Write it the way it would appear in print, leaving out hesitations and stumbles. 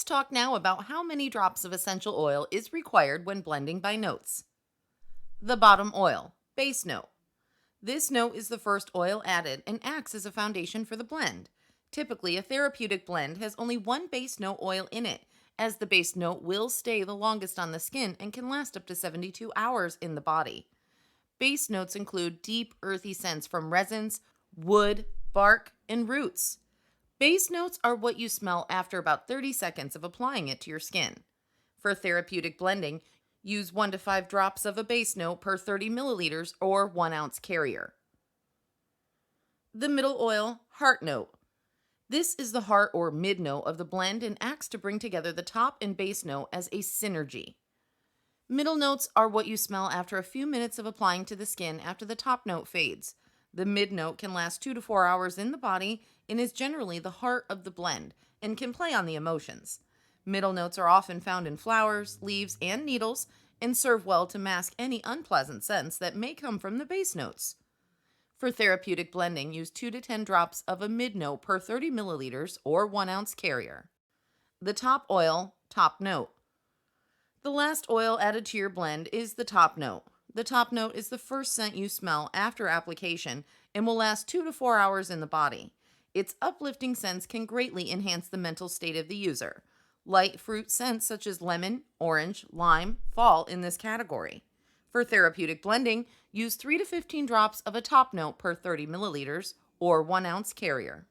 Let's talk now about how many drops of essential oil is required when blending by notes. The bottom oil, base note. This note is the first oil added and acts as a foundation for the blend. Typically, a therapeutic blend has only one base note oil in it, as the base note will stay the longest on the skin and can last up to 72 hours in the body. Base notes include deep, earthy scents from resins, wood, bark, and roots. Base notes are what you smell after about 30 seconds of applying it to your skin. For therapeutic blending, use 1 to 5 drops of a base note per 30 milliliters or 1 ounce carrier. The middle oil, heart note. This is the heart or mid note of the blend and acts to bring together the top and base note as a synergy. Middle notes are what you smell after a few minutes of applying to the skin after the top note fades. The mid note can last 2 to 4 hours in the body and is generally the heart of the blend and can play on the emotions. Middle notes are often found in flowers, leaves, and needles and serve well to mask any unpleasant scents that may come from the base notes. For therapeutic blending, use 2 to 10 drops of a mid note per 30 milliliters or 1 ounce carrier. The top oil, top note. The last oil added to your blend is the top note. The top note is the first scent you smell after application and will last 2 to 4 hours in the body. Its uplifting scents can greatly enhance the mental state of the user. Light fruit scents such as lemon, orange, lime fall in this category. For therapeutic blending, use 3 to 15 drops of a top note per 30 milliliters or 1 ounce carrier.